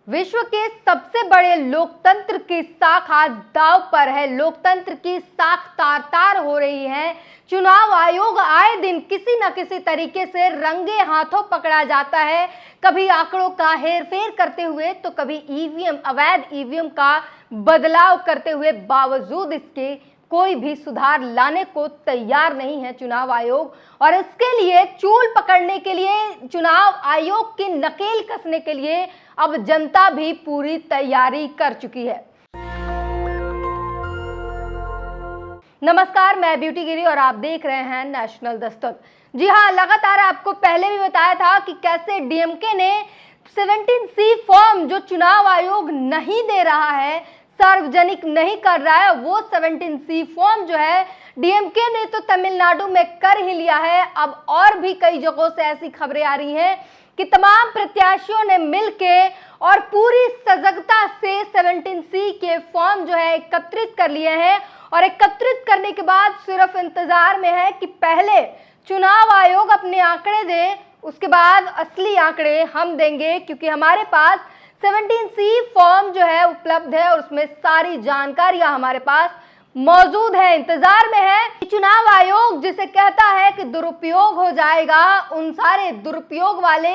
विश्व के सबसे बड़े लोकतंत्र की साख आज दांव पर है। लोकतंत्र की साख तार तार हो रही है। चुनाव आयोग आए दिन किसी न किसी तरीके से रंगे हाथों पकड़ा जाता है। कभी आंकड़ों का हेरफेर करते हुए तो कभी ईवीएम, अवैध ईवीएम का बदलाव करते हुए। बावजूद इसके कोई भी सुधार लाने को तैयार नहीं है चुनाव आयोग। और इसके लिए चूल पकड़ने के लिए, चुनाव आयोग की नकेल कसने के लिए अब जनता भी पूरी तैयारी कर चुकी है। नमस्कार, मैं ब्यूटी गिरी और आप देख रहे हैं नेशनल दस्तक। जी हाँ, लगातार आपको पहले भी बताया था कि कैसे डीएमके ने 17C फॉर्म जो चुनाव आयोग नहीं दे रहा है, सार्वजनिक नहीं कर रहा है, वो 17C फॉर्म जो है डीएमके ने तो तमिलनाडु में कर ही लिया है। अब और भी कई जगहों से ऐसी खबरें आ रही हैं कि तमाम प्रत्याशियों ने मिलके और पूरी सजगता से 17C के फॉर्म जो है एकत्रित कर लिए हैं। और एकत्रित करने के बाद सिर्फ इंतजार में है कि पहले चुनाव आयोग अपने आंकड़े दे, उसके बाद असली आंकड़े हम देंगे, क्योंकि हमारे पास 17C फॉर्म जो है उपलब्ध है और उसमें सारी जानकारियां हमारे पास मौजूद है। इंतजार में है कि चुनाव आयोग जिसे कहता है कि दुरुपयोग हो जाएगा, उन सारे दुरुपयोग वाले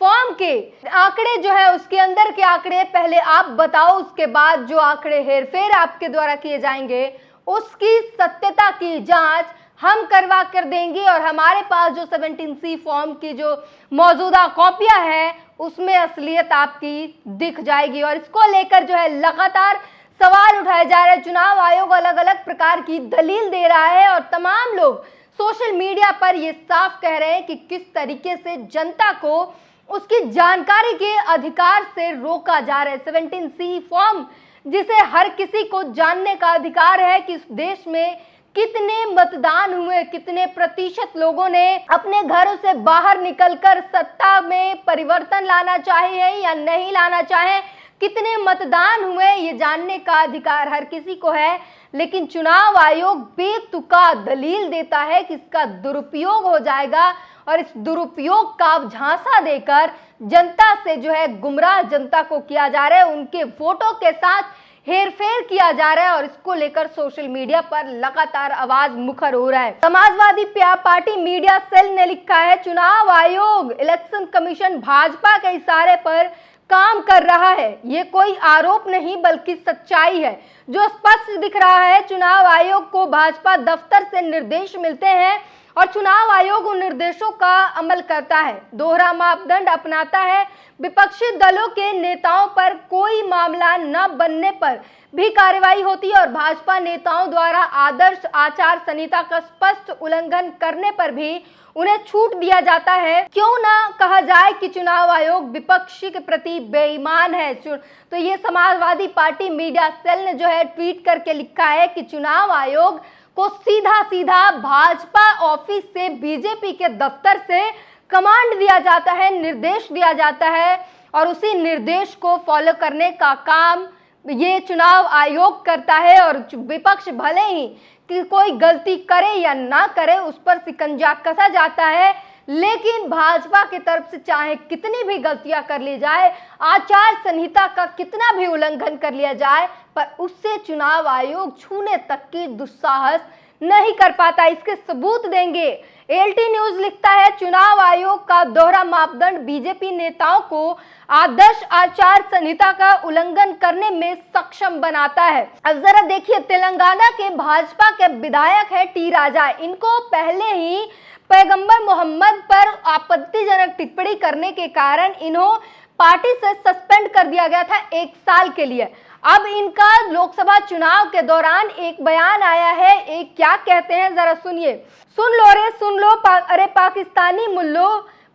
फॉर्म के आंकड़े जो है, उसके अंदर के आंकड़े पहले आप बताओ, उसके बाद जो आंकड़े हेरफेर आपके द्वारा किए जाएंगे उसकी सत्यता की जांच हम करवा कर देंगे। और हमारे पास जो 17C फॉर्म की जो मौजूदा कॉपियां हैं उसमें असलियत आपकी दिख जाएगी। और इसको लेकर जो है लगातार सवाल उठाए जा रहे हैं। चुनाव आयोग अलग अलग प्रकार की दलील दे रहा है और तमाम लोग सोशल मीडिया पर ये साफ कह रहे हैं कि किस तरीके से जनता को उसकी जानकारी के अधिकार से रोका जा रहा है। 17C फॉर्म जिसे हर किसी को जानने का अधिकार है कि इस देश में कितने मतदान हुए, कितने प्रतिशत लोगों ने अपने घरों से बाहर निकलकर सत्ता में परिवर्तन लाना चाहिए या नहीं लाना चाहे, कितने मतदान हुए, ये जानने का अधिकार हर किसी को है। लेकिन चुनाव आयोग बेतुका दलील देता है कि इसका दुरुपयोग हो जाएगा और इस दुरुपयोग का झांसा देकर जनता से जो है गुमराह जनता को किया जा रहा है, उनके वोटों के साथ हेरफेर किया जा रहा है। और इसको लेकर सोशल मीडिया पर लगातार आवाज मुखर हो रहा है। समाजवादी पार्टी मीडिया सेल ने लिखा है, चुनाव आयोग इलेक्शन कमीशन भाजपा के इशारे पर काम कर रहा है। ये कोई आरोप नहीं बल्कि सच्चाई है जो स्पष्ट दिख रहा है। चुनाव आयोग को भाजपा दफ्तर से निर्देश मिलते हैं और चुनाव आयोग उन निर्देशों का अमल करता है, दोहरा मापदंड अपनाता है। विपक्षी दलों के नेताओं पर कोई मामला न बनने पर भी कार्रवाई होती है और भाजपा नेताओं द्वारा आदर्श आचार संहिता का स्पष्ट उल्लंघन करने पर भी उन्हें छूट दिया जाता है। क्यों ना कहा जाए कि चुनाव आयोग विपक्षी के प्रति बेईमान है। तो ये समाजवादी पार्टी मीडिया सेल ने जो है ट्वीट करके लिखा है कि चुनाव आयोग को सीधा सीधा भाजपा ऑफिस से, बीजेपी के दफ्तर से कमांड दिया जाता है, निर्देश दिया जाता है और उसी निर्देश को फॉलो करने का काम ये चुनाव आयोग करता है। और विपक्ष भले ही कि कोई गलती करे या ना करे, उस पर शिकंजा कसा जाता है, लेकिन भाजपा की तरफ से चाहे कितनी भी गलतियां कर ली जाए, आचार संहिता का कितना भी उल्लंघन कर लिया जाए, पर उससे चुनाव आयोग छूने तक की दुस्साहस नहीं कर पाता। इसके सबूत देंगे। एलटी न्यूज लिखता है, चुनाव आयोग का दोहरा मापदंड बीजेपी नेताओं को आदर्श आचार संहिता का उल्लंघन करने में सक्षम बनाता है। अब जरा देखिए, तेलंगाना के भाजपा के विधायक है टी राजा, इनको पहले ही पैगंबर मोहम्मद पर आपत्तिजनक टिप्पणी करने के कारण इन्हों पार्टी से सस्पेंड कर दिया गया था 1 साल के लिए। अब इनका लोकसभा चुनाव के दौरान एक बयान आया है। एक क्या कहते हैं जरा सुनिए। सुन लो रे सुन लो, अरे पाकिस्तानी मुल्लो,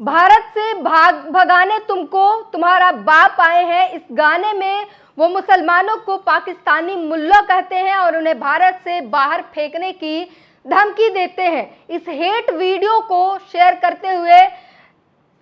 भारत से भगाने तुमको तुम्हारा बाप आए हैं। इस गाने में वो मुसलमानों को पाकिस्तानी मुल्ला कहते हैं और उन्हें भारत से बाहर फेंकने की धमकी देते हैं। इस हेट वीडियो को शेयर करते हुए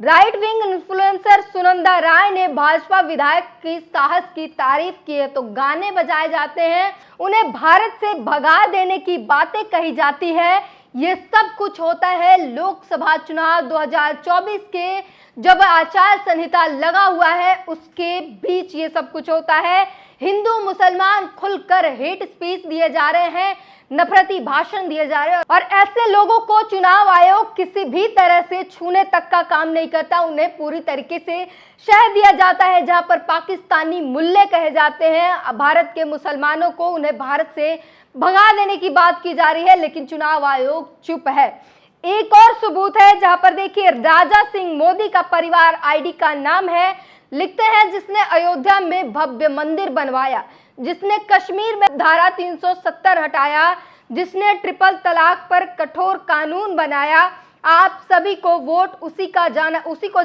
राइट विंग इन्फ्लुएंसर सुनंदा राय ने भाजपा विधायक की साहस की तारीफ की है। तो गाने बजाए जाते हैं, उन्हें भारत से भगा देने की बातें कही जाती है। ये सब कुछ होता है लोकसभा चुनाव 2024 के, जब आचार संहिता लगा हुआ है उसके बीच ये सब कुछ होता है। हिंदू मुसलमान खुलकर हेट स्पीच दिए जा रहे हैं, नफरती भाषण दिए जा रहे हैं, और ऐसे लोगों को चुनाव आयोग किसी भी तरह से छूने तक का काम नहीं करता। उन्हें पूरी तरीके से शह दिया जाता है, जहां पर पाकिस्तानी मुल्ले कहे जाते हैं भारत के मुसलमानों को, उन्हें भारत से भगा देने की बात की जा रही है, लेकिन चुनाव आयोग चुप है। एक और सबूत है, जहां पर देखिए राजा सिंह मोदी का परिवार आईडी का नाम है, लिखते हैं जिसने अयोध्या में भव्य मंदिर बनवाया, जिसने कश्मीर में धारा 370 हटाया, जिसने ट्रिपल तलाक पर कठोर कानून बनाया। आप सभी को वोट उसी को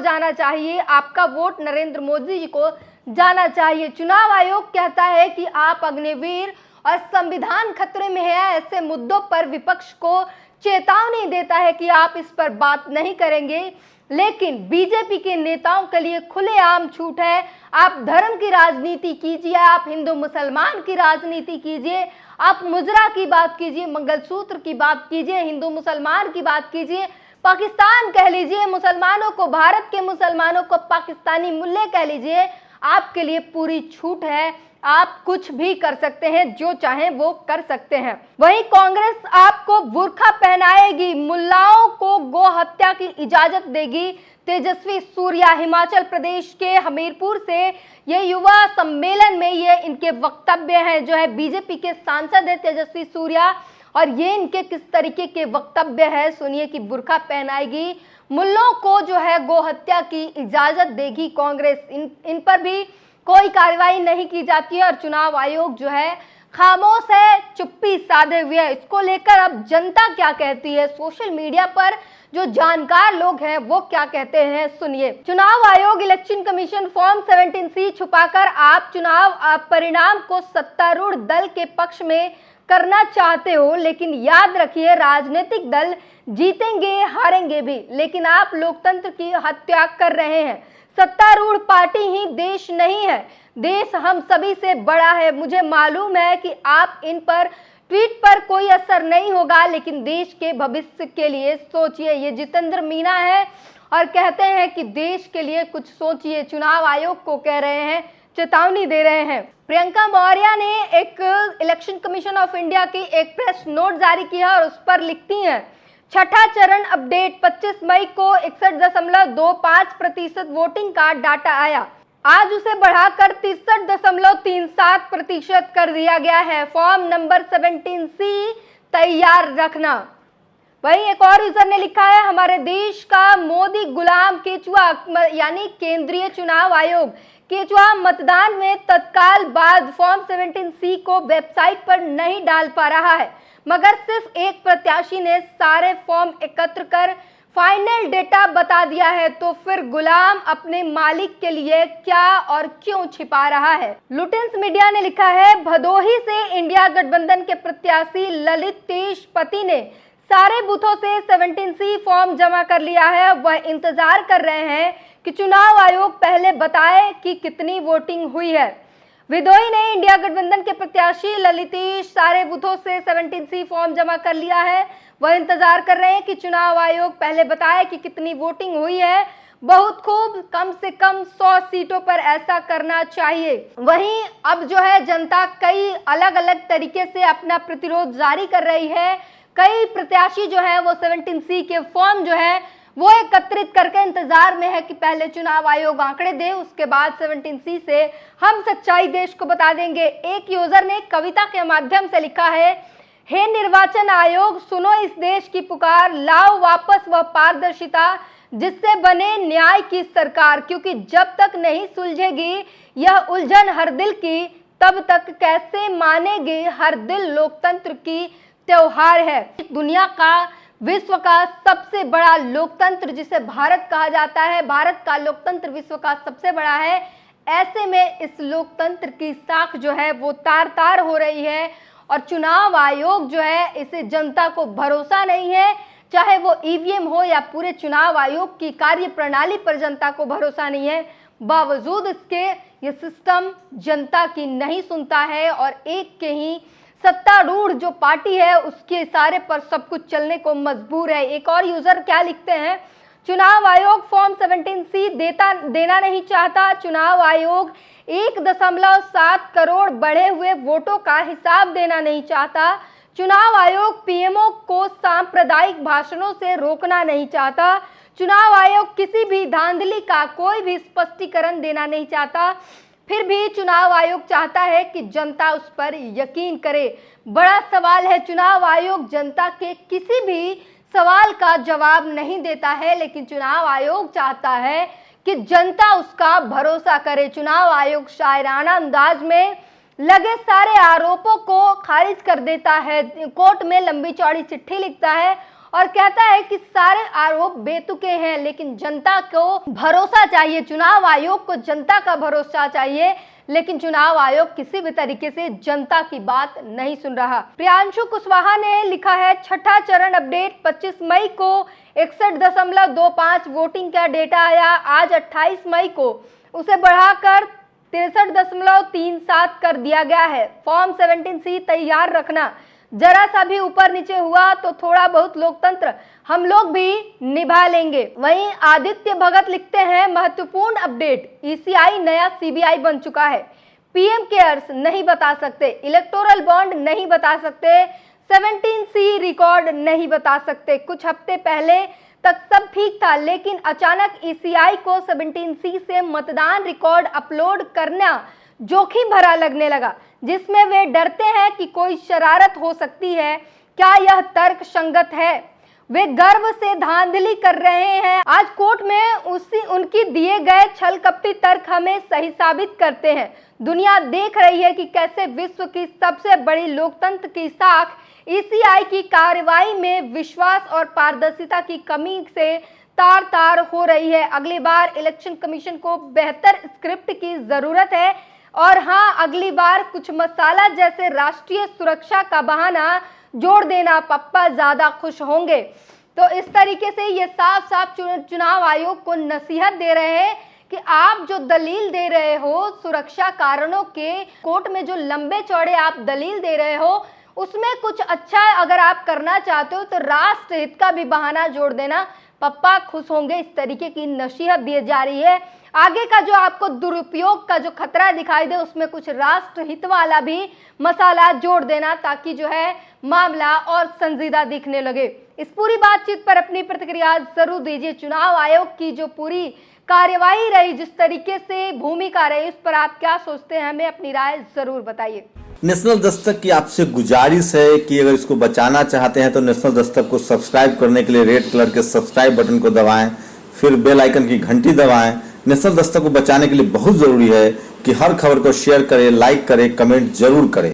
जाना चाहिए, आपका वोट नरेंद्र मोदी जी को जाना चाहिए। चुनाव आयोग कहता है कि आप अग्निवीर और संविधान खतरे में है। ऐसे मुद्दों पर विपक्ष को चेतावनी देता है कि आप इस पर बात नहीं करेंगे, लेकिन बीजेपी के नेताओं के लिए खुलेआम छूट है। आप धर्म की राजनीति कीजिए, आप हिंदू मुसलमान की राजनीति कीजिए, आप मुजरा की बात कीजिए, मंगलसूत्र की बात कीजिए, हिंदू मुसलमान की बात कीजिए, पाकिस्तान कह लीजिए, मुसलमानों को, भारत के मुसलमानों को पाकिस्तानी मुल्ले कह लीजिए, आपके लिए पूरी छूट है। आप कुछ भी कर सकते हैं, जो चाहें वो कर सकते हैं। वहीं कांग्रेस आपको बुर्का पहनाएगी, मुल्लाओं को गो हत्या की इजाजत देगी। तेजस्वी सूर्या हिमाचल प्रदेश के हमीरपुर से ये युवा सम्मेलन में ये इनके वक्तव्य हैं, जो है बीजेपी के सांसद है तेजस्वी सूर्या, और ये इनके किस तरीके के वक्तव्य है सुनिए कि बुर्का पहनाएगी, मुल्लों को जो है गो हत्या की इजाजत देगी कांग्रेस, इन पर भी कोई कार्रवाई नहीं की जाती है, और चुनाव आयोग जो है खामोश है, चुप्पी साधे हुए है। इसको लेकर अब जनता क्या कहती है, सोशल मीडिया पर जो जानकार लोग हैं वो क्या कहते हैं, सुनिए। चुनाव आयोग इलेक्शन कमीशन फॉर्म 17C छुपाकर आप चुनाव परिणाम को सत्तारूढ़ दल के पक्ष में करना चाहते हो, लेकिन याद रखिए राजनीतिक दल जीतेंगे हारेंगे भी, लेकिन आप लोकतंत्र की हत्या कर रहे हैं। सत्तारूढ़ पार्टी ही देश नहीं है, देश हम सभी से बड़ा है। मुझे मालूम है कि आप इन पर ट्वीट पर कोई असर नहीं होगा, लेकिन देश के भविष्य के लिए सोचिए। ये जितेंद्र मीना है और कहते हैं कि देश के लिए कुछ सोचिए, चुनाव आयोग को कह रहे हैं, चेतावनी दे रहे हैं। प्रियंका मौर्य ने एक इलेक्शन कमीशन ऑफ इंडिया की एक प्रेस नोट जारी किया और उस पर लिखती हैं, छठा चरण अपडेट 25 मई को 61.25% वोटिंग का डाटा आया, आज उसे बढ़ाकर 63.37% कर दिया गया है। फॉर्म नंबर 17C तैयार रखना। वहीं एक और यूजर ने लिखा है, हमारे देश का मोदी गुलाम केचुआ, यानी केंद्रीय चुनाव आयोग केचुआ मतदान में तत्काल बाद फॉर्म 17C को वेबसाइट पर नहीं डाल पा रहा है, मगर सिर्फ एक प्रत्याशी ने सारे फॉर्म एकत्र कर फाइनल डेटा बता दिया है, तो फिर गुलाम अपने मालिक के लिए क्या और क्यों छिपा रहा है। लुटेंस मीडिया ने लिखा है, भदोही से इंडिया गठबंधन के प्रत्याशी ललित तेजपति ने सारे बूथों से 17C फॉर्म जमा कर लिया है। वह इंतजार कर रहे हैं कि चुनाव आयोग पहले बताए कि कितनी वोटिंग हुई है। विदोई ने इंडिया गठबंधन के प्रत्याशी ललितेश सारे बूथों से 17C फॉर्म जमा कर लिया है। वह इंतजार कर रहे हैं कि चुनाव आयोग पहले बताए कि कितनी वोटिंग हुई है। बहुत खूब, कम से कम 100 सीटों पर ऐसा करना चाहिए। वहीं अब जो है जनता कई अलग अलग तरीके से अपना प्रतिरोध जारी कर रही है। कई प्रत्याशी जो है वो 17C के फॉर्म जो है वो एकत्रित करके इंतजार में है कि पहले चुनाव आयोग आंकड़े दे, उसके बाद 17C से हम सच्चाई देश को बता देंगे। एक यूजर ने कविता के माध्यम से लिखा है, हे निर्वाचन आयोग सुनो इस देश की पुकार, लाओ वापस वह पारदर्शिता जिससे बने न्याय की सरकार, क्योंकि जब तक नहीं सुलझेगी यह उलझन हर दिल की, तब तक कैसे मानेगे हर दिल लोकतंत्र की त्योहार है। दुनिया का, विश्व का सबसे बड़ा लोकतंत्र जिसे भारत कहा जाता है, भारत का लोकतंत्र विश्व का सबसे बड़ा है। ऐसे में इस लोकतंत्र की साख जो है वो तार तार हो रही है, और चुनाव आयोग जो है इसे जनता को भरोसा नहीं है, चाहे वो ईवीएम हो या पूरे चुनाव आयोग की कार्य प्रणाली पर जनता को भरोसा नहीं है। बावजूद इसके ये सिस्टम जनता की नहीं सुनता है और एक के ही सत्तारूढ़ जो पार्टी है उसके इशारे पर सब कुछ चलने को मजबूर है। एक और यूजर क्या लिखते हैं, चुनाव आयोग फॉर्म 17C देना नहीं चाहता। चुनाव आयोग 1.7 करोड़ बढ़े हुए वोटों का हिसाब देना नहीं चाहता। चुनाव आयोग पीएमओ को सांप्रदायिक भाषणों से रोकना नहीं चाहता। चुनाव आयोग किसी भी धांधली का कोई भी स्पष्टीकरण देना नहीं चाहता। फिर भी चुनाव आयोग चाहता है कि जनता उस पर यकीन करे। बड़ा सवाल है, चुनाव आयोग जनता के किसी भी सवाल का जवाब नहीं देता है, लेकिन चुनाव आयोग चाहता है कि जनता उसका भरोसा करे। चुनाव आयोग शायराना अंदाज में लगे सारे आरोपों को खारिज कर देता है। कोर्ट में लंबी चौड़ी चिट्ठी लिखता है और कहता है कि सारे आरोप बेतुके हैं, लेकिन जनता को भरोसा चाहिए। चुनाव आयोग को जनता का भरोसा चाहिए, लेकिन चुनाव आयोग किसी भी तरीके से जनता की बात नहीं सुन रहा। प्रियांशु कुशवाहा ने लिखा है, छठा चरण अपडेट 25 मई को 61.25 वोटिंग का डेटा आया। आज 28 मई को उसे बढ़ाकर 63.37 कर दिया गया है। फॉर्म 17C तैयार रखना, जरा सा भी ऊपर नीचे हुआ तो थोड़ा बहुत लोकतंत्र हम लोग भी निभा लेंगे। वहीं आदित्य भगत लिखते हैं, महत्वपूर्ण अपडेट, ईसीआई नया सीबीआई बन चुका है। पीएम केयर्स नहीं बता सकते, इलेक्टोरल बॉन्ड नहीं बता सकते, 17C रिकॉर्ड नहीं बता सकते। कुछ हफ्ते पहले तक सब ठीक था, लेकिन अचानक ईसीआई को 17C से मतदान रिकॉर्ड अपलोड करना जोखिम भरा लगने लगा, जिसमें वे डरते हैं कि कोई शरारत हो सकती है। क्या यह तर्क संगत है? वे गर्व से धांधली कर रहे हैं। आज कोर्ट में उनकी दिए गए छल कपटी तर्क हमें सही साबित करते हैं। दुनिया देख रही है कि कैसे विश्व की सबसे बड़ी लोकतंत्र की साख ईसीआई की कार्रवाई में विश्वास और पारदर्शिता की कमी से तार तार हो रही है। अगली बार इलेक्शन कमीशन को बेहतर स्क्रिप्ट की जरूरत है, और हाँ, अगली बार कुछ मसाला जैसे राष्ट्रीय सुरक्षा का बहाना जोड़ देना, पप्पा ज्यादा खुश होंगे। तो इस तरीके से ये साफ साफ चुनाव आयोग को नसीहत दे रहे हैं कि आप जो दलील दे रहे हो सुरक्षा कारणों के, कोर्ट में जो लंबे चौड़े आप दलील दे रहे हो, उसमें कुछ अच्छा अगर आप करना चाहते हो तो राष्ट्र हित का भी बहाना जोड़ देना, पप्पा खुश होंगे। इस तरीके की नसीहत दी जा रही है। आगे का जो आपको दुरुपयोग का जो खतरा दिखाई दे, उसमें कुछ राष्ट्र हित वाला भी मसाला जोड़ देना, ताकि जो है मामला और संजीदा दिखने लगे। इस पूरी बातचीत पर अपनी प्रतिक्रिया जरूर दीजिए। चुनाव आयोग की जो पूरी कार्यवाही रही, जिस तरीके से भूमिका रही, इस पर आप क्या सोचते हैं, हमें अपनी राय जरूर बताइए। नेशनल दस्तक की आपसे गुजारिश है कि अगर इसको बचाना चाहते हैं तो नेशनल दस्तक को सब्सक्राइब करने के लिए रेड कलर के सब्सक्राइब बटन को दबाएं, फिर बेल आइकन की घंटी दबाएं। नेशनल दस्तक को बचाने के लिए बहुत जरूरी है कि हर खबर को शेयर करें, लाइक करें, कमेंट जरूर करें।